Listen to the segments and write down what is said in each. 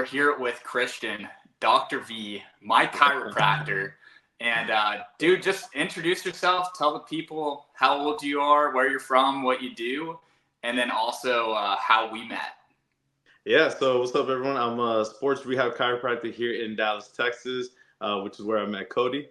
we're here with Christian, Dr. V, my chiropractor. And dude, just introduce yourself. Tell the people how old you are, where you're from, what you do, and then also how we met. Yeah, so what's up, everyone? I'm a sports rehab chiropractor here in Dallas, Texas, which is where I met Cody.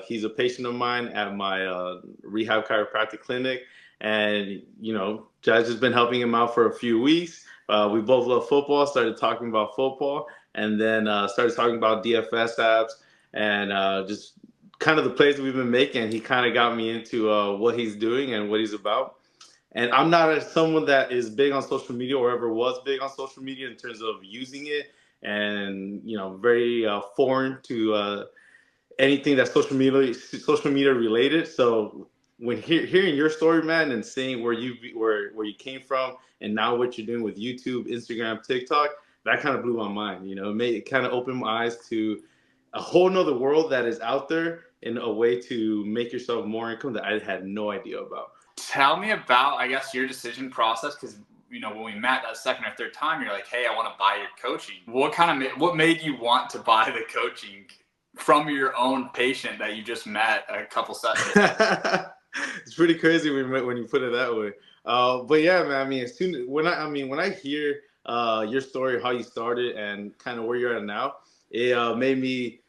He's a patient of mine at my rehab chiropractic clinic, and I've just been helping him out for a few weeks. We both love football. Started talking about football, and then started talking about DFS apps and just kind of the plays that we've been making. He kind of got me into what he's doing and what he's about. And I'm not someone that is big on social media or ever was big on social media in terms of using it, and very foreign to anything that's social media related. So when hearing your story, man, and seeing where you came from, and now what you're doing with YouTube, Instagram, TikTok, that kind of blew my mind. It kind of opened my eyes to a whole nother world that is out there in a way to make yourself more income that I had no idea about. Tell me about, I guess, your decision process, because when we met that second or third time, you're like, hey, I want to buy your coaching. What made you want to buy the coaching from your own patient that you just met a couple sessions ago? It's pretty crazy when you put it that way. But yeah, man. I mean, when I hear your story, how you started, and kind of where you're at now, it made me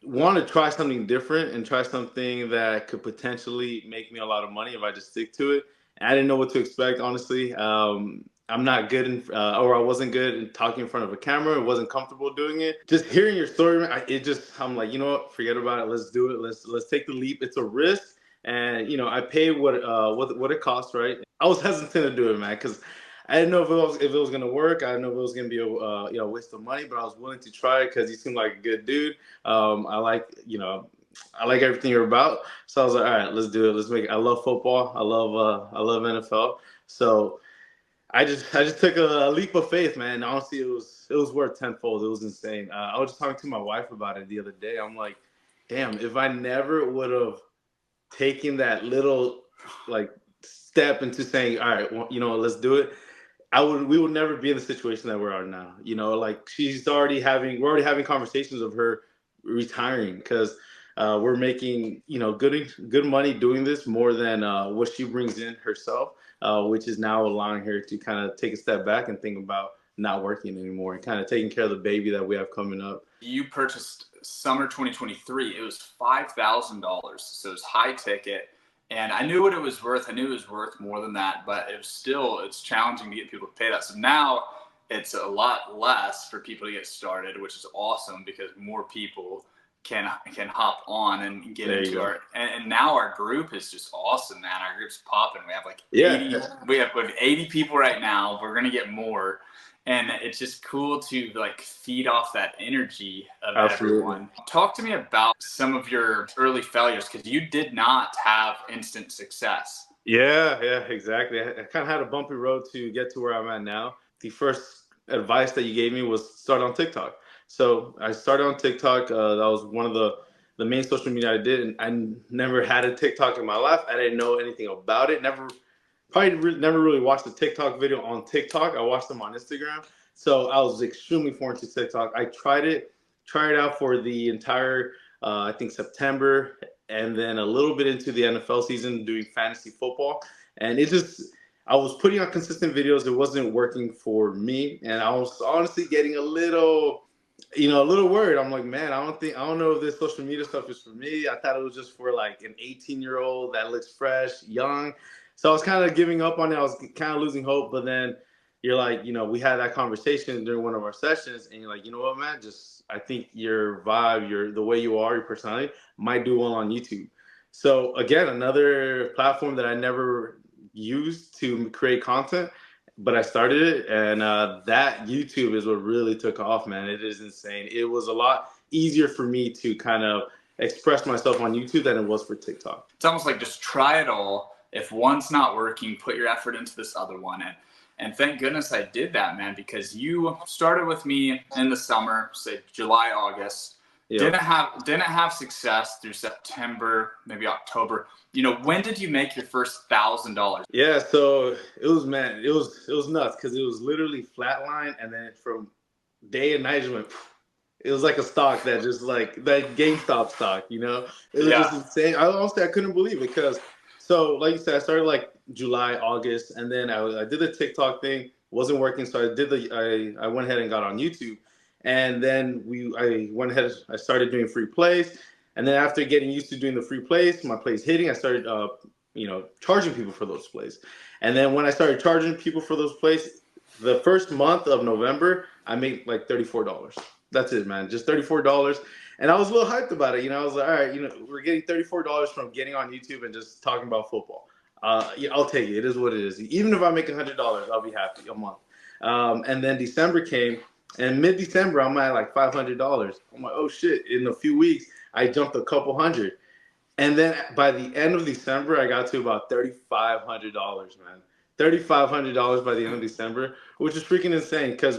want to try something different and try something that could potentially make me a lot of money if I just stick to it. And I didn't know what to expect, honestly. I'm not good or I wasn't good in talking in front of a camera. I wasn't comfortable doing it. Just hearing your story, I'm like, you know what? Forget about it. Let's do it. Let's take the leap. It's a risk, and I paid what it costs, right? I was hesitant to do it, man, because I didn't know if it was gonna work. I didn't know if it was gonna be a waste of money, but I was willing to try it because you seem like a good dude. I like everything you're about. So I was like, all right, let's do it. Let's make it. I love football. I love NFL. So I just took a leap of faith, man. Honestly, it was worth tenfold. It was insane. I was just talking to my wife about it the other day. I'm like, damn, if I never would have taken that little step into saying, all right, well, let's do it, we would never be in the situation that we are now. We're already having conversations of her retiring because we're making good money doing this, more than what she brings in herself, which is now allowing her to kind of take a step back and think about not working anymore and kind of taking care of the baby that we have coming up. You purchased summer 2023. It was $5,000, so it was high ticket. And I knew what it was worth. I knew it was worth more than that, but it's challenging to get people to pay that. So now it's a lot less for people to get started, which is awesome because more people can hop on and get into our, and now our group is just awesome, man. Our group's popping. We have 80 people right now. We're going to get more. And it's just cool to feed off that energy of everyone. Talk to me about some of your early failures, because you did not have instant success. Yeah, exactly. I kind of had a bumpy road to get to where I'm at now. The first advice that you gave me was start on TikTok. So I started on TikTok. That was one of the main social media I did, and I never had a TikTok in my life. I didn't know anything about it. Never really watched a TikTok video on TikTok. I watched them on Instagram. So I was extremely foreign to TikTok. I tried it out for the entire, I think, September, and then a little bit into the NFL season doing fantasy football. And I was putting out consistent videos. It wasn't working for me. And I was honestly getting a little worried. I'm like, man, I don't know if this social media stuff is for me. I thought it was just for an 18-year-old that looks fresh, young. So I was kind of giving up on it. I was kind of losing hope. But then you're like, we had that conversation during one of our sessions, and you're like, you know what, man, I think your vibe, the way you are, your personality might do well on YouTube. So again, another platform that I never used to create content, but I started it, and that YouTube is what really took off, man. It is insane. It was a lot easier for me to kind of express myself on YouTube than it was for TikTok. It's almost like just try it all. If one's not working, put your effort into this other one. And thank goodness I did that, man, because you started with me in the summer, say July, August. Yep. Didn't have success through September, maybe October. When did you make your first $1,000? Yeah, so it was nuts because it was literally flatline, and then from day and night just went. It was like a stock that just like that GameStop stock, you know. It was just Yeah. insane. I honestly I couldn't believe it because so like you said, I started like July, August, and then I did the TikTok thing. Wasn't working, so I went ahead and got on YouTube, and then I went ahead. I started doing free plays, and then after getting used to doing the free plays, my plays hitting, I started charging people for those plays, and then when I started charging people for those plays, the first month of November, I made like $34. That's it, man. Just $34. And I was a little hyped about it. I was like, all right, we're getting $34 from getting on YouTube and just talking about football. Yeah, I'll take it. It is what it is. Even if I make $100, I'll be happy a month. And then December came, and mid-December, I'm at like $500. I'm like, oh shit! In a few weeks, I jumped a couple hundred. And then by the end of December, I got to about $3,500, man. $3,500 by the end of December, which is freaking insane. Because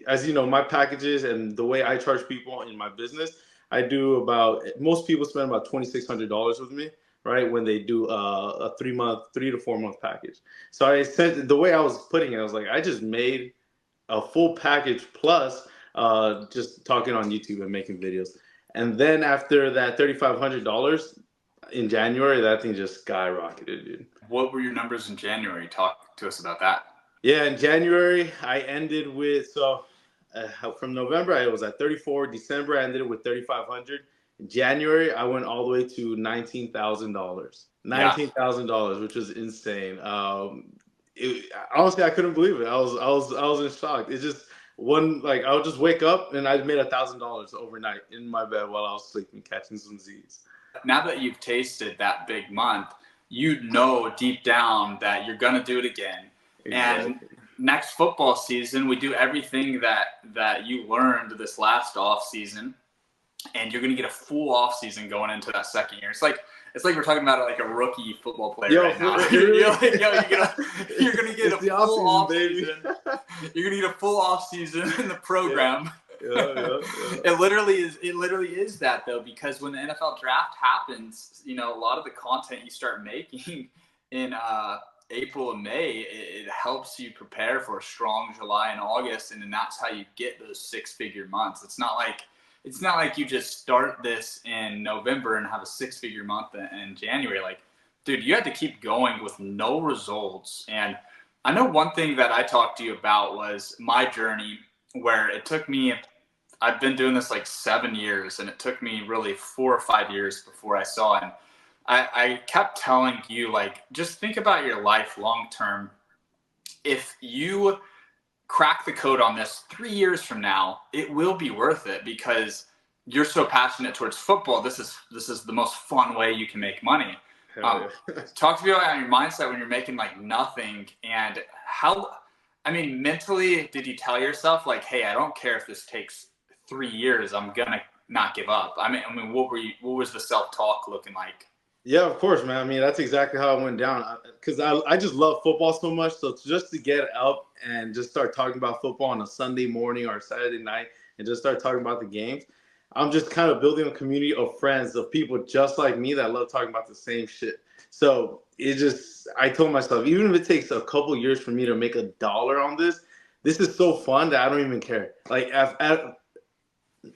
as you know, my packages and the way I charge people in my business, I do about most people spend about $2,600 with me, right? When they do a 3 to 4 month package. So I sent the way I was putting it, I was like, I just made a full package plus just talking on YouTube and making videos. And then after that $3,500 in January, that thing just skyrocketed, dude. What were your numbers in January? Talk to us about that. Yeah, in January, I ended with from November I was at 34. December I ended it with 3,500. In January I went all the way to $19,000. Yeah. $19,000, which was insane. Honestly, I couldn't believe it. I was in shock. It's just one like I would just wake up and I made $1,000 overnight in my bed while I was sleeping, catching some Z's. Now that you've tasted that big month, you know deep down that you're gonna do it again. Exactly. And next football season, we do everything that you learned this last off season, and you're gonna get a full off season going into that second year. It's like we're talking about like a rookie football player right now. You're gonna get a full off season. You're gonna get a full off season in the program. Yeah. It literally is that though, because when the NFL draft happens, a lot of the content you start making in April and May, it helps you prepare for a strong July and August, and then that's how you get those 6-figure months. It's not like you just start this in November and have a 6-figure month in January. Like, dude, you had to keep going with no results. And I know one thing that I talked to you about was my journey, where it took me, I've been doing this like 7 years, and it took me really 4 or 5 years before I saw it. I kept telling you, like, just think about your life long term. If you crack the code on this 3 years from now, it will be worth it because you're so passionate towards football. This is the most fun way you can make money. Talk to me about your mindset when you're making like nothing, and mentally, did you tell yourself like, hey, I don't care if this takes 3 years, I'm gonna not give up? What was the self-talk looking like? Yeah, of course, man. I mean, that's exactly how it went down. Because I just love football so much. So just to get up and just start talking about football on a Sunday morning or a Saturday night and just start talking about the games, I'm just kind of building a community of friends, of people just like me that love talking about the same shit. So I told myself, even if it takes a couple years for me to make $1 on this is so fun that I don't even care. Like,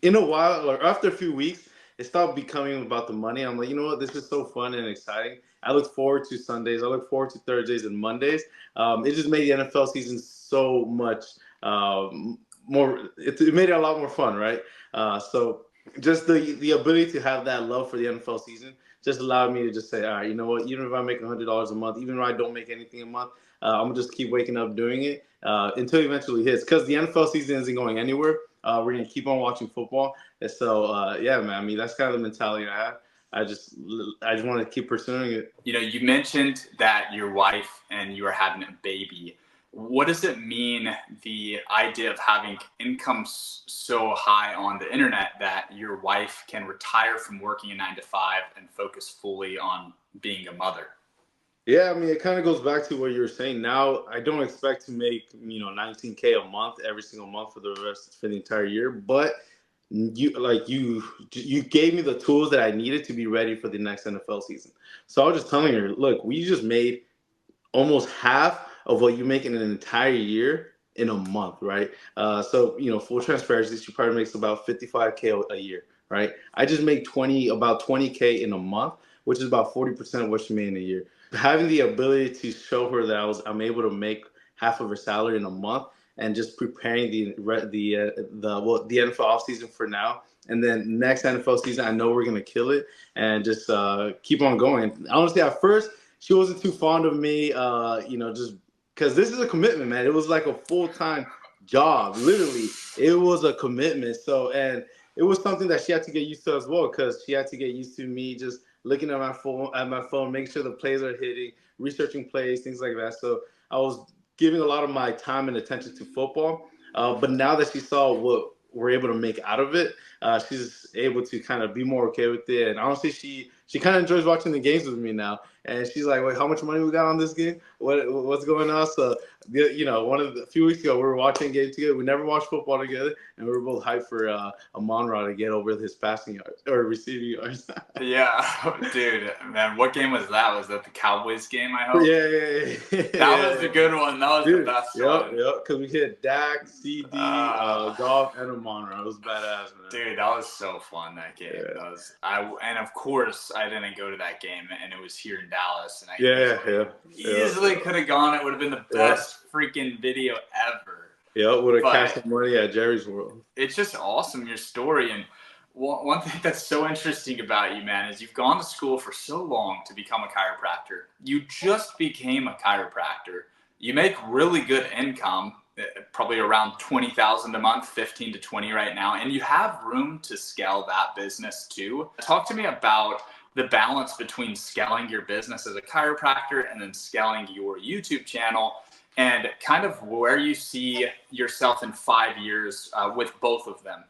in a while, or after a few weeks, it stopped becoming about the money. I'm like, you know what? This is so fun and exciting. I look forward to Sundays. I look forward to Thursdays and Mondays. It just made the NFL season so much more. It made it a lot more fun, right? So just the ability to have that love for the NFL season just allowed me to just say, all right, you know what? Even if I make $100 a month, even if I don't make anything a month, I'm gonna just keep waking up doing it until it eventually hits. Because the NFL season isn't going anywhere. We're gonna keep on watching football, and so yeah, man. I mean, that's kind of the mentality I have. I just want to keep pursuing it. You mentioned that your wife and you are having a baby. What does it mean, the idea of having income so high on the internet that your wife can retire from working a 9 to 5 and focus fully on being a mother? Yeah, I mean, it kind of goes back to what you were saying. Now, I don't expect to make, $19K a month every single month for the entire year. But you gave me the tools that I needed to be ready for the next NFL season. So I was just telling her, look, we just made almost half of what you make in an entire year in a month, right? So, full transparency, she probably makes about 55K a year, right? I just make about 20K in a month, which is about 40% of what she made in a year. Having the ability to show her that I'm able to make half of her salary in a month, and just preparing the NFL offseason for now, and then next NFL season, I know we're gonna kill it, and just keep on going. Honestly, at first, she wasn't too fond of me, just because this is a commitment, man. It was like a full-time job, literally. It was a commitment. So, and it was something that she had to get used to as well, because she had to get used to me just looking at my phone, making sure the plays are hitting, researching plays, things like that. So I was giving a lot of my time and attention to football. But now that she saw what we're able to make out of it, she's able to kind of be more okay with it. And honestly, she kind of enjoys watching the games with me now. And she's like, "Wait, how much money we got on this game? What's going on?" So, a few weeks ago, we were watching a game together. We never watched football together, and we were both hyped for Amon-Ra to get over his passing yards or receiving yards. Yeah, dude, man, what game was that? Was that the Cowboys game, I hope? Yeah. That was a good one. That was the Dude, best yep, one. because we hit Dak, CD, Goff, and Amon-Ra. It was badass, man. Dude, that was so fun, that game. Yeah. And of course, I didn't go to that game, and it was here in Dallas, and Yeah. easily could have gone. It would have been the best freaking video ever. Yeah, would have cashed some money at Jerry's World. It's just awesome, your story. And one thing that's so interesting about you, man, is you've gone to school for so long to become a chiropractor. You just became a chiropractor. You make really good income, probably around $20,000 a month, 15 to 20 right now. And you have room to scale that business too. Talk to me about the balance between scaling your business as a chiropractor and then scaling your YouTube channel, and kind of where you see yourself in 5 years with both of them.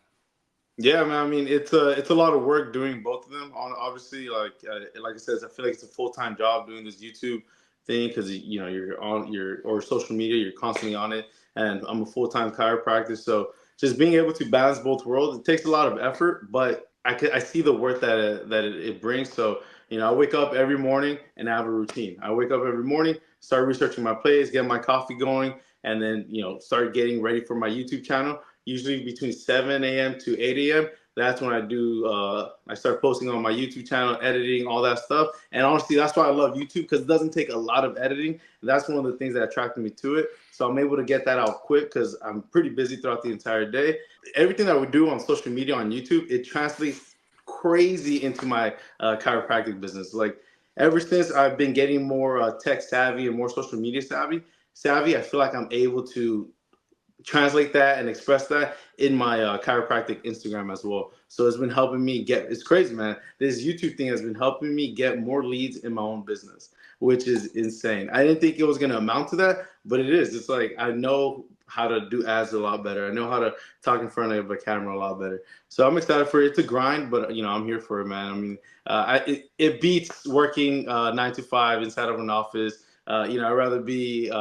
Yeah, man. I mean, it's a lot of work doing both of them. Obviously, like I said, I feel like it's a full-time job doing this YouTube thing, because you're on or social media, you're constantly on it, and I'm a full-time chiropractor. So just being able to balance both worlds, it takes a lot of effort, but I see the worth that it brings. So I wake up every morning and I have a routine. I wake up every morning, start researching my plays, get my coffee going, and then start getting ready for my YouTube channel. Usually between 7 a.m. to 8 a.m. That's when I start posting on my YouTube channel, editing, all that stuff. And honestly, that's why I love YouTube, because it doesn't take a lot of editing. That's one of the things that attracted me to it. So I'm able to get that out quick, because I'm pretty busy throughout the entire day. Everything that we do on social media, on YouTube, it translates crazy into my chiropractic business. Like, ever since I've been getting more tech savvy and more social media savvy, I feel like I'm able to translate that and express that in my chiropractic Instagram as well. So it's been helping me it's crazy, man. This YouTube thing has been helping me get more leads in my own business, which is insane. I didn't think it was going to amount to that, but it is. It's like, I know how to do ads a lot better. I know how to talk in front of a camera a lot better. So I'm excited for it. It's a grind, but I'm here for it, man. I mean, it beats working 9 to 5 inside of an office. I'd rather be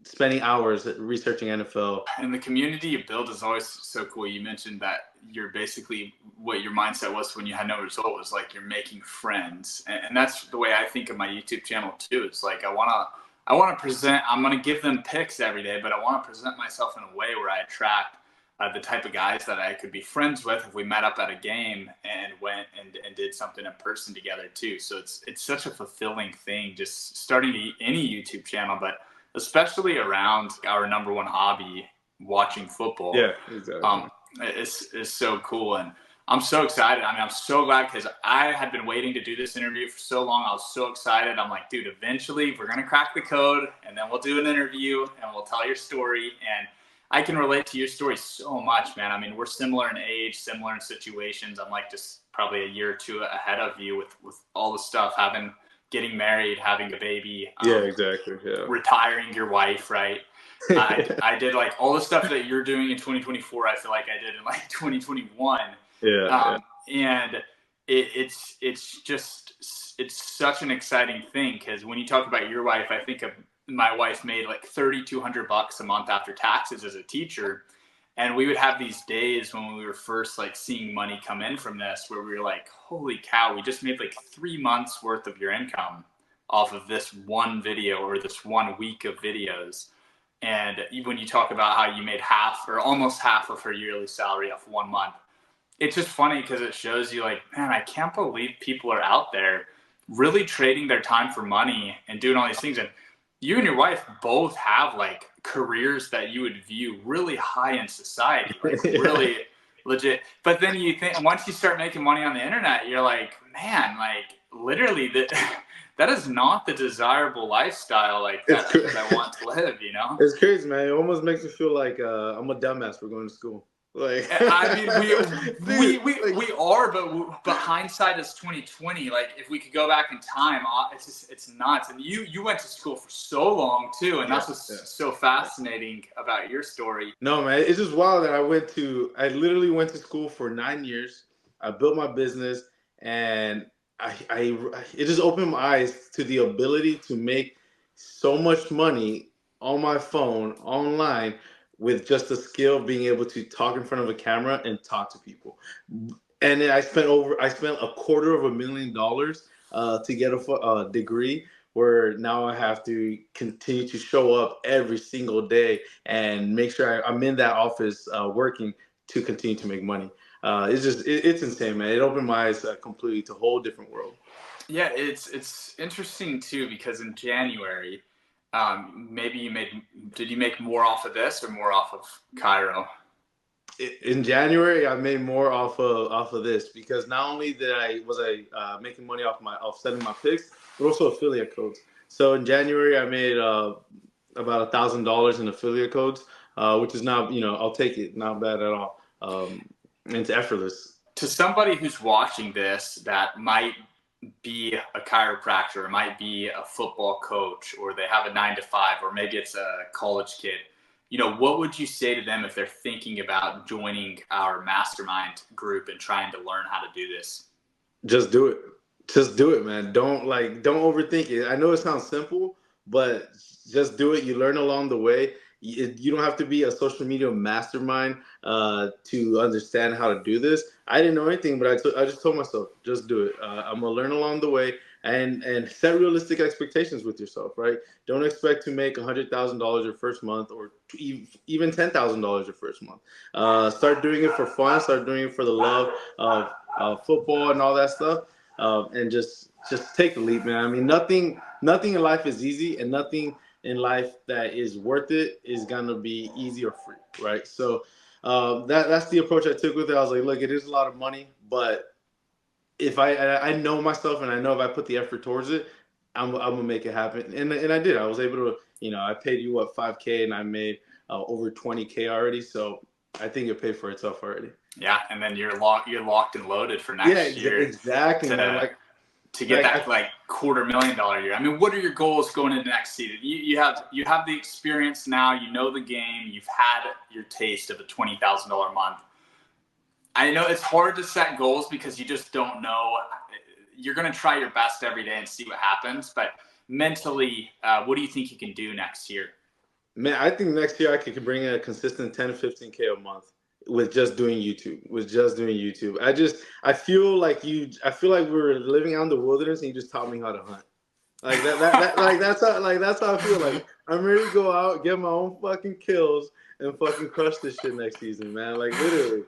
spending hours researching NFL. And the community you build is always so cool. You mentioned that you're basically, what your mindset was when you had no result was like you're making friends. And that's the way I think of my YouTube channel too. It's like I want to present, I'm going to give them picks every day, but I want to present myself in a way where I attract the type of guys that I could be friends with if we met up at a game and went and did something in person together too. So it's such a fulfilling thing, just starting any YouTube channel, but especially around our number one hobby, watching football. Yeah, exactly. It's so cool. And I'm so excited. I mean, I'm so glad, because I had been waiting to do this interview for so long. I was so excited. I'm like, dude, eventually we're going to crack the code, and then we'll do an interview and we'll tell your story. And I can relate to your story so much, man. I mean, we're similar in age, similar in situations. I'm like just probably a year or two ahead of you with all the stuff, getting married, having a baby. Yeah, exactly. Yeah. Retiring your wife, right? I did like all the stuff that you're doing in 2024. I feel like I did in like 2021. Yeah. And it's such an exciting thing, because when you talk about your wife, I think of my wife made like $3,200 a month after taxes as a teacher. And we would have these days when we were first like seeing money come in from this, where we were like, holy cow, we just made like 3 months worth of your income off of this one video or this 1 week of videos. And when you talk about how you made half or almost half of her yearly salary off 1 month, it's just funny because it shows you like, man, I can't believe people are out there really trading their time for money and doing all these things. And you and your wife both have like careers that you would view really high in society, like really legit. But then you think once you start making money on the internet, you're like, man, like literally that is not the desirable lifestyle like that I want to live, you know? It's crazy, man. It almost makes me feel like I'm a dumbass for going to school. Like, I mean, dude, we are, but hindsight is 2020. Like, if we could go back in time, it's nuts. And you went to school for so long too, and that's what's so fascinating about your story. No, man, it's just wild that I literally went to school for 9 years. I built my business, and it just opened my eyes to the ability to make so much money on my phone, online, with just the skill of being able to talk in front of a camera and talk to people. And then I spent $250,000 to get a degree, where now I have to continue to show up every single day and make sure I'm in that office working to continue to make money. It's insane, man. It opened my eyes completely to a whole different world. Yeah, it's interesting too because in January, did you make more off of this or more off of Cairo? In January, I made more off of this, because not only was I making money off selling my picks, but also affiliate codes. So in January, I made about $1,000 in affiliate codes, which is not, I'll take it, not bad at all. And it's effortless. To somebody who's watching this that might be a chiropractor, or might be a football coach, or they have a 9 to 5, or maybe it's a college kid, what would you say to them if they're thinking about joining our mastermind group and trying to learn how to do this? Just do it. Just do it, man. Don't overthink it. I know it sounds simple, but just do it. You learn along the way. You don't have to be a social media mastermind to understand how to do this. I didn't know anything, but I just told myself, just do it. I'm gonna learn along the way, and set realistic expectations with yourself. Right? Don't expect to make $100,000 your first month, or even $10,000 your first month. Start doing it for fun. Start doing it for the love of football and all that stuff, and just take the leap, man. I mean, nothing in life is easy, and nothing in life that is worth it is gonna be easy or free, right? So that's the approach I took with it. I was like, look, it is a lot of money, but if I know myself, and I know if I put the effort towards it, I'm gonna make it happen. And I did. I was able to, I paid you $5K, and I made over $20K already. So I think it paid for itself already. Yeah, and then you're locked and loaded for next year. Exactly. To get that $250,000 year. I mean, what are your goals going into next season? You have the experience now. You know the game. You've had your taste of a $20,000 month. I know it's hard to set goals because you just don't know. You're going to try your best every day and see what happens. But mentally, what do you think you can do next year? Man, I think next year I could bring in a consistent 10 to 15K a month with just doing YouTube. I feel like we're living out in the wilderness, and you just taught me how to hunt. Like that's how I feel. Like, I'm ready to go out, get my own fucking kills, and fucking crush this shit next season, man. Like, literally.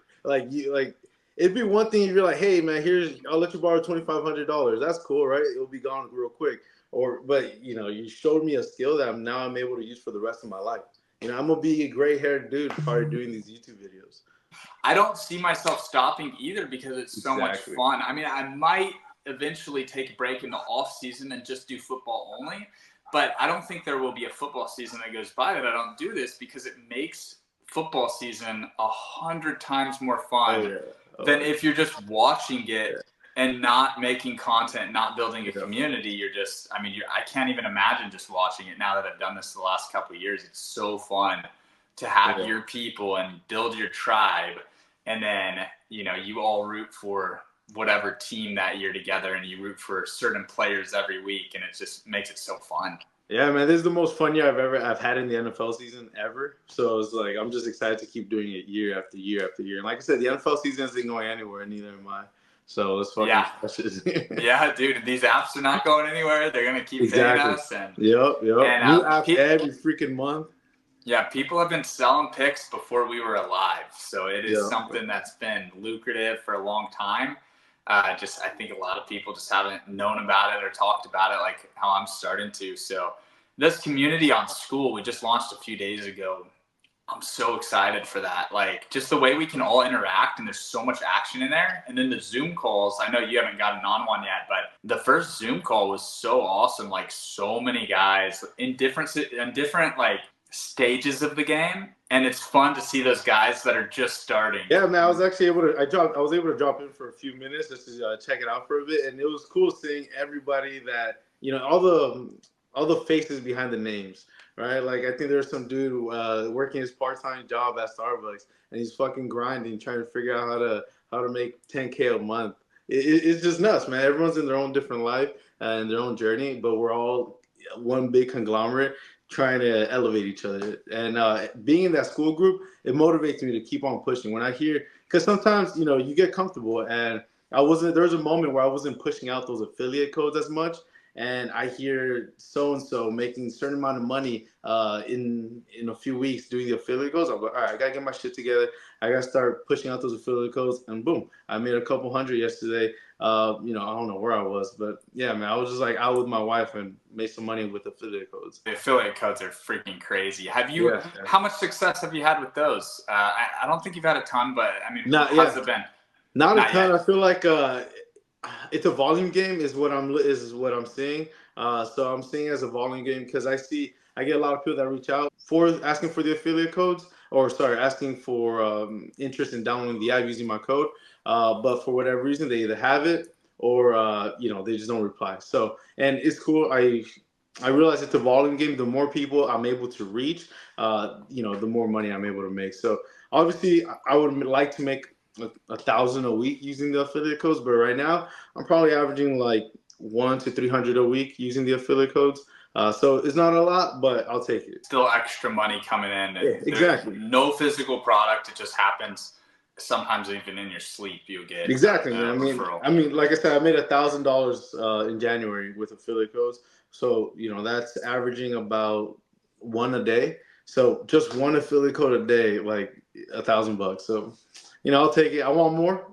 It'd be one thing if you're like, hey man, I'll let you borrow $2,500. That's cool, right? It'll be gone real quick. But you showed me a skill that I'm able to use for the rest of my life. I'm gonna be a gray-haired dude probably doing these YouTube videos. I don't see myself stopping either because it's so much fun. I mean, I might eventually take a break in the off season and just do football only, but I don't think there will be a football season that goes by that I don't do this, because it makes football season 100 times more fun than if you're just watching it and not making content, not building a community. I can't even imagine just watching it now that I've done this the last couple of years. It's so fun to have your people and build your tribe. And then, you all root for whatever team that year together, and you root for certain players every week. And it just makes it so fun. Yeah, man, this is the most fun year I've had in the NFL season ever. So it's like, I'm just excited to keep doing it year after year after year. And like I said, the NFL season isn't going anywhere, neither am I. So let's fucking yeah, dude, these apps are not going anywhere. They're gonna keep paying us. And New apps every freaking month. Yeah, people have been selling picks before we were alive. So it is Yeah. something that's been lucrative for a long time. Just I think a lot of people just haven't known about it or talked about it like how I'm starting to. So this community on School, we just launched a few days ago. I'm so excited for that. Like just the way we can all interact and there's so much action in there. And then the Zoom calls, I know you haven't gotten on one yet, but the first Zoom call was so awesome. Like so many guys in different like stages of the game. And it's fun to see those guys that are just starting. Yeah, man, I was actually able to. I was able to drop in for a few minutes just to check it out for a bit, and it was cool seeing everybody that all the faces behind the names, right? Like I think there's some dude working his part-time job at Starbucks, and he's fucking grinding, trying to figure out how to make 10K a month. It's just nuts, man. Everyone's in their own different life and their own journey, but we're all one big conglomerate trying to elevate each other. And being in that school group, it motivates me to keep on pushing. When I hear, because sometimes you get comfortable, and there was a moment where I wasn't pushing out those affiliate codes as much, and I hear so and so making a certain amount of money in a few weeks doing the affiliate codes. I'm like, all right, I gotta get my shit together. I gotta start pushing out those affiliate codes, and boom, I made a couple hundred yesterday. I don't know where I was, but yeah, man, I was just like out with my wife and made some money with affiliate codes. The affiliate codes are freaking crazy. How much success have you had with those? I don't think you've had a ton, but I mean, how's it been? Not a ton. Yet. I feel like it's a volume game is what I'm seeing. So I'm seeing it as a volume game because I get a lot of people that reach out for asking for the affiliate codes, or sorry, asking for interest in downloading the app using my code. But for whatever reason, they either have it or they just don't reply. So, and it's cool. I realize it's a volume game. The more people I'm able to reach, the more money I'm able to make. So obviously, I would like to make 1,000 a week using the affiliate codes, but right now I'm probably averaging like 100 to 300 a week using the affiliate codes. So it's not a lot, but I'll take it. Still extra money coming in. Yeah, exactly. No physical product. It just happens. Sometimes even in your sleep, you get exactly. I mean, like I said, I made $1,000 in January with affiliate codes. So that's averaging about one a day. So just one affiliate code a day, like $1,000. So I'll take it. I want more,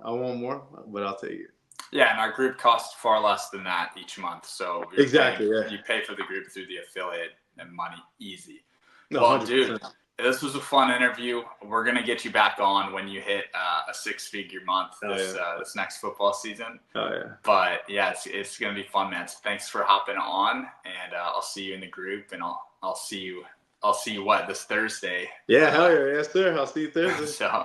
but I'll take it. Yeah, and our group costs far less than that each month. So exactly, you pay for the group through the affiliate and money easy. No, well, 100%. Dude, this was a fun interview. We're gonna get you back on when you hit a six-figure month this next football season. Oh yeah. But yeah, it's gonna be fun, man. So thanks for hopping on, and I'll see you in the group, and I'll see you this Thursday. Yeah, hell yeah, yes sir. I'll see you Thursday. So,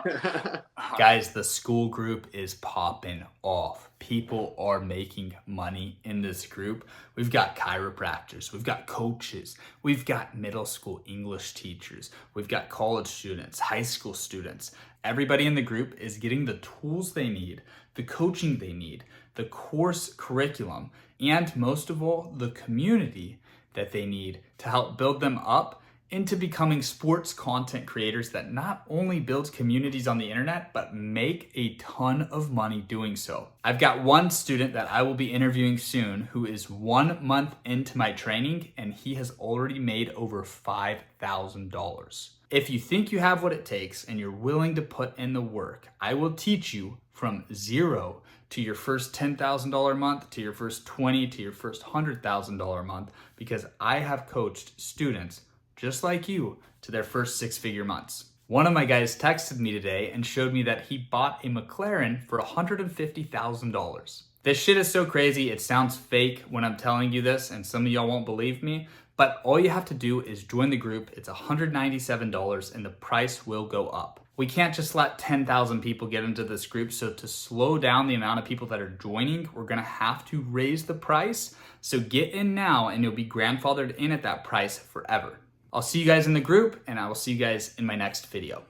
guys, the school group is popping off. People are making money in this group. We've got chiropractors, we've got coaches, we've got middle school English teachers, we've got college students, high school students. Everybody in the group is getting the tools they need, the coaching they need, the course curriculum, and most of all, the community that they need to help build them up into becoming sports content creators that not only builds communities on the internet, but make a ton of money doing so. I've got one student that I will be interviewing soon who is 1 month into my training, and he has already made over $5,000. If you think you have what it takes and you're willing to put in the work, I will teach you from zero to your first $10,000 month, to your first 20, to your first $100,000 month, because I have coached students just like you to their first six-figure months. One of my guys texted me today and showed me that he bought a McLaren for $150,000. This shit is so crazy, it sounds fake when I'm telling you this, and some of y'all won't believe me, but all you have to do is join the group. It's $197 and the price will go up. We can't just let 10,000 people get into this group, so to slow down the amount of people that are joining, we're gonna have to raise the price. So get in now and you'll be grandfathered in at that price forever. I'll see you guys in the group, and I will see you guys in my next video.